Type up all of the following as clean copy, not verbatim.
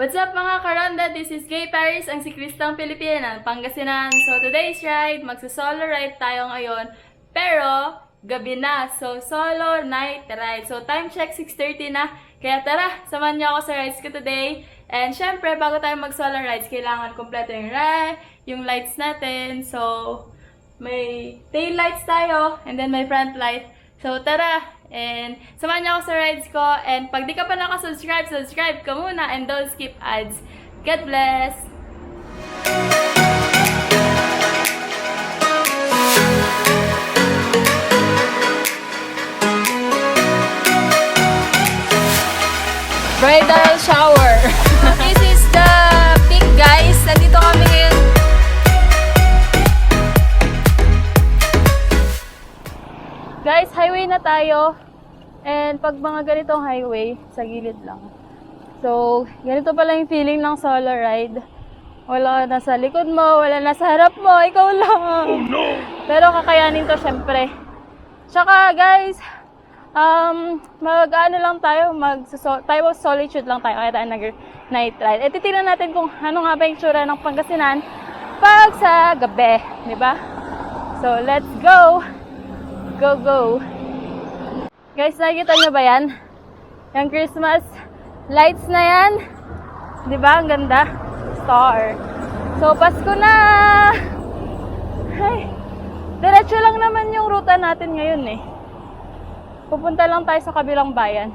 What's up mga karonda? This is Gay Paris, ang siklistang Pilipina ng Pangasinan. So today's ride, magsa-solo ride tayo ngayon. Pero, gabi na. So, solo night ride. So, time check, 6:30 na. Kaya tara, samahan niyo ako sa rides ko today. And syempre, bago tayo mag-solo rides, kailangan kompleto yung lights natin. So, may tail lights tayo, and then may front light. So, tara! And samahan niyo ako sa rides ko. And pag di ka pa nakasubscribe, subscribe ka muna and don't skip ads. God bless! Bridal shower! This is the pink, guys. Nandito kami ngayon. Guys, highway na tayo. And pag mga ganitong highway, sa gilid lang. So, ganito pala yung feeling ng solo ride. Wala na sa likod mo, wala na sa harap mo, ikaw lang. Oh no! Pero kakayanin to syempre. Tsaka guys, mag-ano lang tayo, tayo solitude lang tayo, kaya tayo nag-night ride. E titignan natin kung ano nga ba yung tsura ng Pangasinan pag sa gabi, di ba? So, let's go! Go, go! Guys, nakikita nyo ba yan? Yung Christmas lights na yan. Di ba? Ang ganda. Star. So, Pasko na! Ay, diretso lang naman yung ruta natin ngayon eh. Pupunta lang tayo sa kabilang bayan.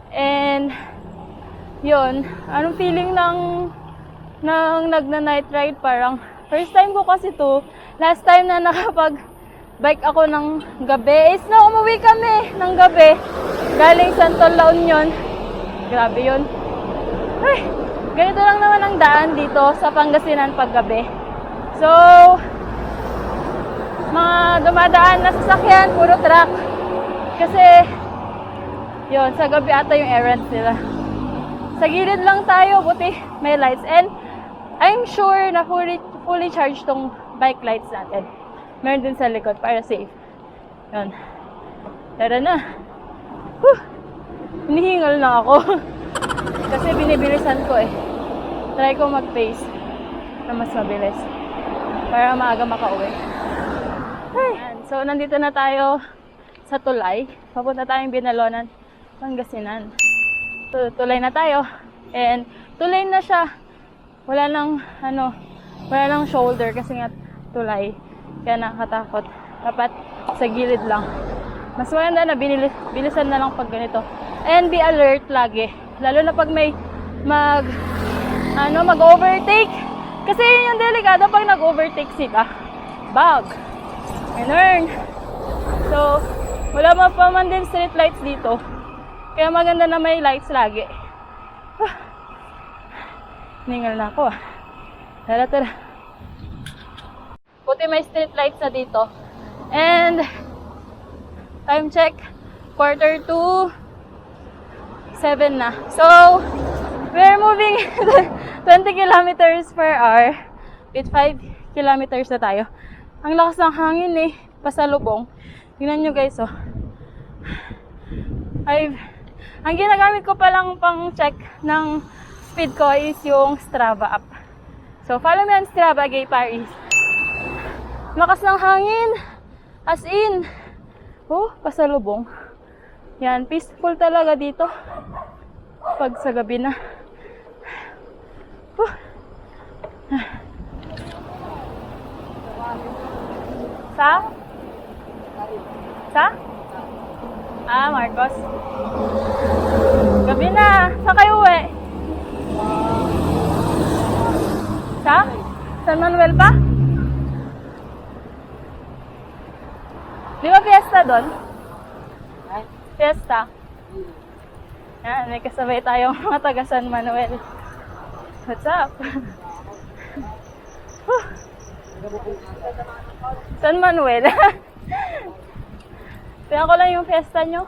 And, yun. Anong feeling ng nagna-night ride? Parang, first time ko kasi to. Last time na nakapag-bike ako ng gabi is na umuwi kami ng gabi. Galing Santol, La Union. Grabe yun. Ay, ganito lang naman ang daan dito sa Pangasinan pag gabi. So, mga dumadaan na sasakyan, puro truck. Kasi, yun, sa gabi ata yung errands nila. Sa gilid lang tayo, buti may lights. And, I'm sure na fully charged tong bike lights natin. Meron din sa likod para safe. Yun. Tara na. Whew! Hinihingal na ako. Kasi binibilisan ko eh. Try ko mag-pace na mas mabilis. Para maaga makauwi. Ay. So, nandito na tayo sa tulay. Papunta tayong Binalonan, Pangasinan. So, tulay na tayo. And, tulay na siya. Wala nang shoulder kasi nga tulay. Kaya nakakatakot. Dapat sa gilid lang. Mas maganda na bilisan na lang pag ganito. And be alert lagi. Lalo na pag may mag-overtake. Kasi yun yung delikado pag nag-overtake sila. Bag. Ganun. So, wala pa man din street lights dito. Kaya maganda na may lights lagi. Ningal na ako ah. Tara. Buti may street lights na dito. And, time check, 6:45 na. So, we're moving 20 kilometers per hour. With 5 kilometers na tayo. Ang lakas ng hangin eh, pasalubong. Tingnan nyo guys oh. Ang ginagamit ko palang pang check ng speed ko is yung Strava app. So, follow me on Strava, Gay Paris. Lakas ng hangin. As in. Oh, pasalubong. Yan, peaceful talaga dito. Pag sa gabi na. Sa? Marcos. Gabi na. Saan kayo uwi? Sa? San Manuel pa? Di ba fiesta doon? Fiesta. Yan, may kasabay tayong mga taga San Manuel. What's up? San Manuel. Tingnan ko lang yung fiesta nyo.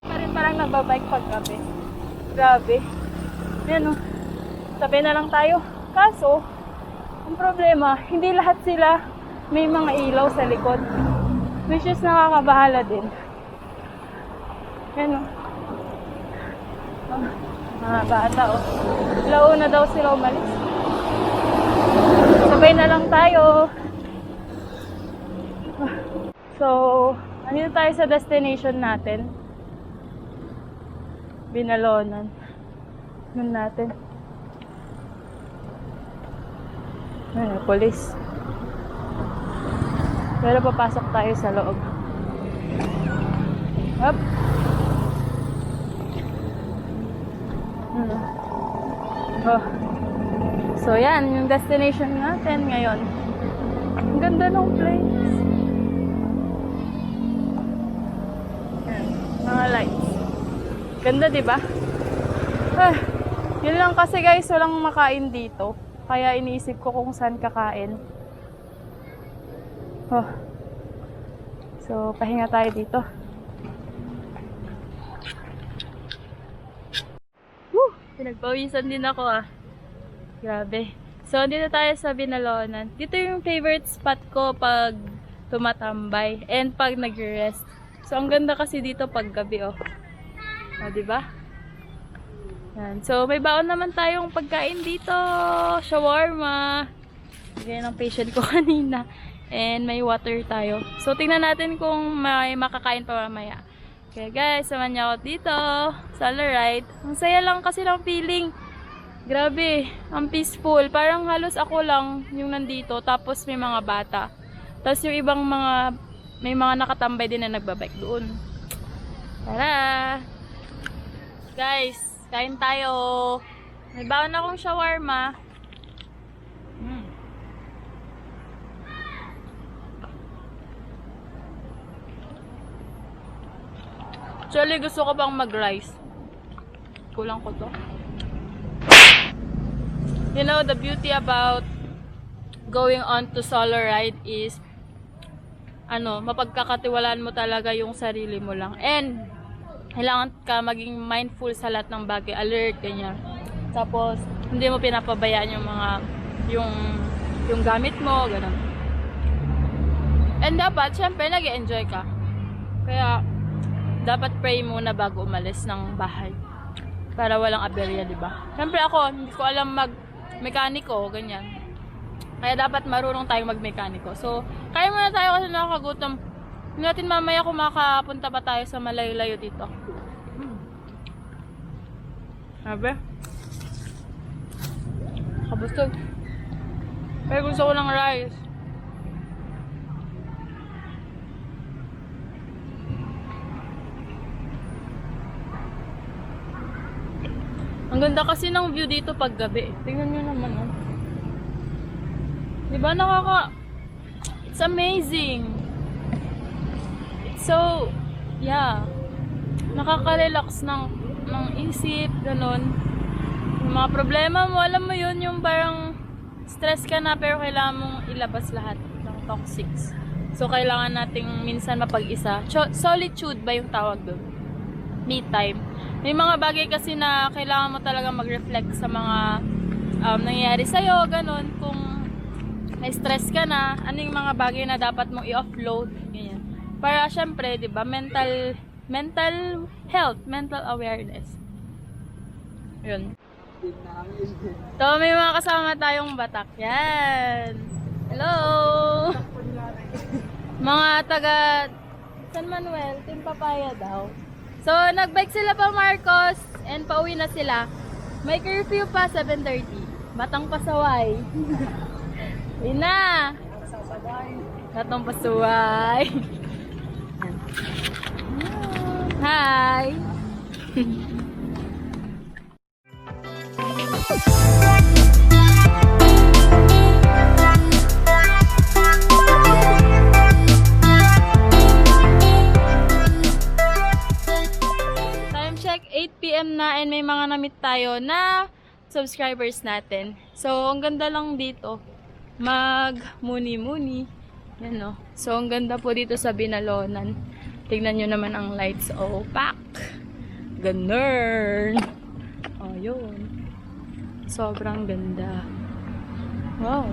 Pa rin parang nagbabike pag gabi. Grabe. Yan o. Sabay na lang tayo. Kaso, ang problema, hindi lahat sila may mga ilaw sa likod. Which is nakakabahala din. Yan o. Mga bata o. Launa daw sila umalis. Sabay na lang tayo. So, andito tayo sa destination natin. Binalonan. Nun natin. Ayun, police. Pero papasok tayo sa loob. Up. Oh. So, yan. Yung destination natin ngayon. Ang ganda ng place. Yan. Mga lights. Ganda, diba? Ah, yun lang kasi guys, walang makain dito. Kaya iniisip ko kung saan kakain. Oh. So, pahinga tayo dito. Pinagpawisan din ako ah. Grabe. So, dito tayo sa Binalonan. Dito yung favorite spot ko pag tumatambay and pag nag-rest. So, ang ganda kasi dito pag gabi oh. O, diba? Yan. So, may baon naman tayong pagkain dito. Shawarma. Bigay ng patient ko kanina. And may water tayo. So, tingnan natin kung may makakain pa mamaya. Okay guys, samahan niyo ako dito. Solar ride. Ang saya lang kasi ng feeling. Grabe, ang peaceful. Parang halos ako lang yung nandito. Tapos may mga bata. Tapos yung ibang mga, may mga nakatambay din na nagbabike doon. Tara! Guys, kain tayo. May baon akong shawarma. Actually, gusto ko pang mag-rice. Kulang ko to. You know, the beauty about going on to solo ride is mapagkakatiwalaan mo talaga yung sarili mo lang. And, kailangan ka maging mindful sa lahat ng bagay. Alert, ganyan. Tapos, hindi mo pinapabayaan yung mga, yung gamit mo, ganun. And dapat, syempre, nag-enjoy ka. Kaya, dapat pray muna bago umalis ng bahay. Para walang aberya, di ba? Siyempre ako, hindi ko alam mag-mekaniko, ganyan. Kaya dapat marunong tayong mag-mekaniko. So, kaya muna tayo kasi nakakagutom. Hindi natin mamaya kung makapunta pa tayo sa malayo-layo dito. Sabi? Kabustog. Pero gusto ko ng rice. Ang ganda kasi ng view dito pag gabi. Tingnan nyo naman, oh. Diba It's amazing. It's so, yeah. Nakaka-relax ng isip, ganun. Yung mga problema mo, alam mo yun, yung parang stress ka na pero kailangan mong ilabas lahat ng toxics. So, kailangan nating minsan mapag-isa. Solitude ba yung tawag doon? Me time. May mga bagay kasi na kailangan mo talaga mag-reflect sa mga nangyayari sa'yo, ganun. Kung may stress ka na, ano yung mga bagay na dapat mong i-offload, ganyan. Para syempre, di ba, mental health, mental awareness. Yun. So, may mga kasama tayong Batak. Yan. Hello! Mga taga San Manuel, Team Papaya daw. So, nagbike sila pa Marcos and pauwi na sila. May curfew pa, 7:30. Batang Pasaway. Uwi na! Batang Pasaway. Hi! Check 8 PM na and may mga namit tayo na subscribers natin. So, ang ganda lang dito. Mag-muni-muni. Yan o. So, ang ganda po dito sa Binalonan. Tignan nyo naman ang lights. Oh, pack! Ganun! Oh, yun. Sobrang ganda. Wow!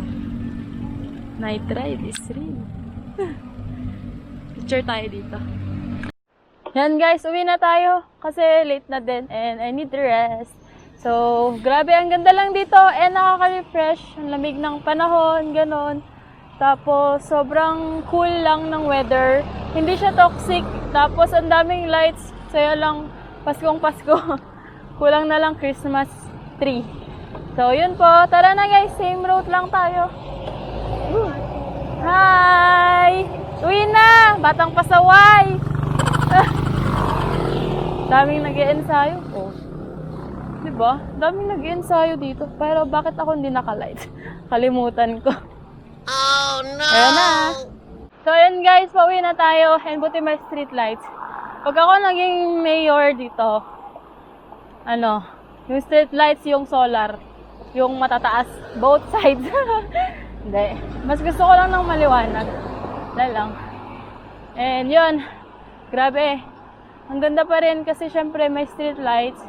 Night ride is real. Picture tayo dito. Yan guys, uwi na tayo kasi late na din and I need to rest. So, grabe, ang ganda lang dito and nakaka-refresh. Ang lamig ng panahon, ganon. Tapos, sobrang cool lang ng weather. Hindi siya toxic. Tapos, ang daming lights. Saya lang, Paskong Pasko. Kulang na lang Christmas tree. So, yun po. Tara na guys, same road lang tayo. Woo. Hi! Uwi na! Batang pasaway! Daming nag-i-ensayo. Oh. Diba? Daming nag-i-ensayo dito. Pero bakit ako hindi naka-light? Kalimutan ko. Oh no! Ayan na. So, yun guys, pauwi na tayo. And buti may street lights. Pag ako naging mayor dito, yung street lights, yung solar, yung matataas, both sides. Hindi. Mas gusto ko lang ng maliwanag. Dahil lang. And yun, grabe. Ang ganda pa rin kasi syempre may street lights.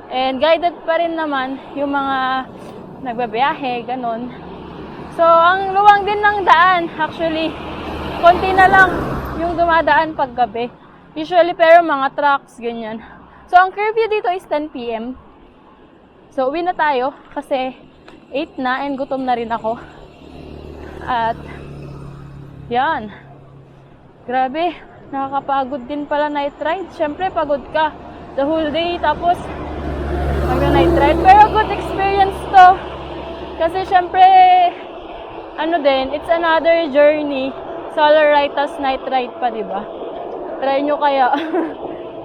And guided pa rin naman yung mga nagbabiyahe, ganun. So, ang luwang din ng daan, actually, konti na lang yung dumadaan pag gabi. Usually, pero mga trucks, ganyan. So, ang curfew dito is 10 p.m. So, uwi na tayo kasi 8 na and gutom na rin ako. At, yan. Grabe, nakakapagod din pala night ride. Siyempre, pagod ka the whole day, tapos mag-night ride. Pero good experience to. Kasi siyempre, it's another journey. Solar ride, tas night ride pa, diba? Try nyo kaya.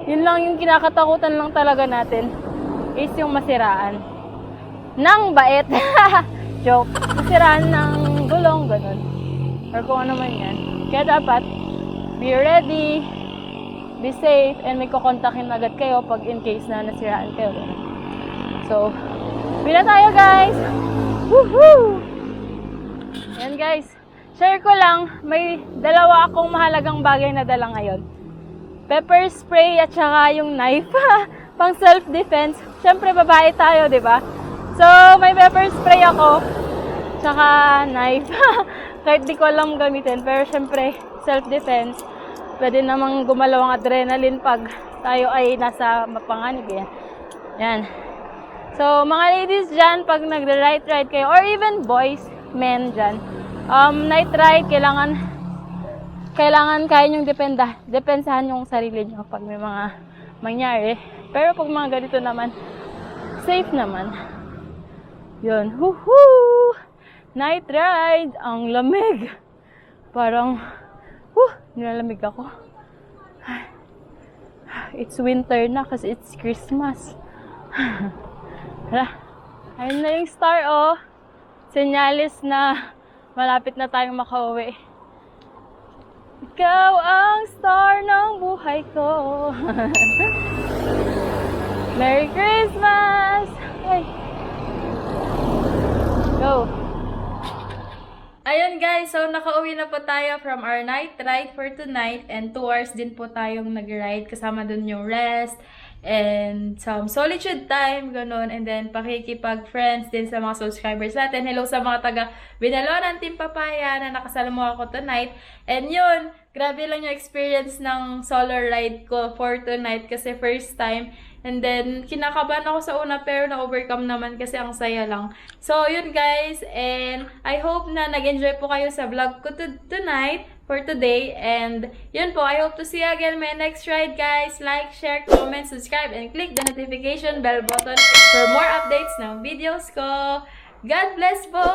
Yun lang yung kinakatakutan lang talaga natin. Is yung masiraan. Nang bait. Joke. Masiraan ng gulong, ganun. Or kung ano man yan. Kaya dapat, be ready, be safe, and may kukontakin agad kayo pag in case na nasiraan kayo. Ganun. So, uwi na tayo guys! Woohoo! Yan guys, share ko lang, may dalawa akong mahalagang bagay na dala ngayon. Pepper spray at saka yung knife. Pang self-defense. Siyempre babae tayo, di ba? So, may pepper spray ako. Tsaka knife. Kahit di ko alam gamitin. Pero siyempre, self-defense. Pwede namang gumalaw ang adrenaline pag tayo ay nasa mapanganib. Yan. So, mga ladies dyan, pag nag-right ride kayo, or even boys, men dyan, night ride, kailangan kaya nyong depensahan yung sarili nyo pag may mga mangyari. Pero pag mga ganito naman, safe naman. Yun. Woohoo! Night ride! Ang lamig! Parang, nilalamig ako. It's winter na kasi it's Christmas. Hala, ayun na yung star, oh. Senyalis na malapit na tayong makauwi. Ikaw ang star ng buhay ko. Merry Christmas! Ay. Go! Ayun guys, so nakauwi na po tayo from our night ride for tonight and 2 hours din po tayong nag-ride kasama dun yung rest and some solitude time, ganun, and then pakikipag-friends din sa mga subscribers natin. Hello sa mga taga Binalonan, Team Papaya na nakasalamuha ako tonight. And yun, grabe lang yung experience ng solar ride ko for tonight kasi first time. And then, kinakabahan ako sa una pero na-overcome naman kasi ang saya lang. So, yun guys. And I hope na nag-enjoy po kayo sa vlog ko tonight for today. And yun po, I hope to see you again my next ride guys. Like, share, comment, subscribe, and click the notification bell button for more updates ng videos ko. God bless po!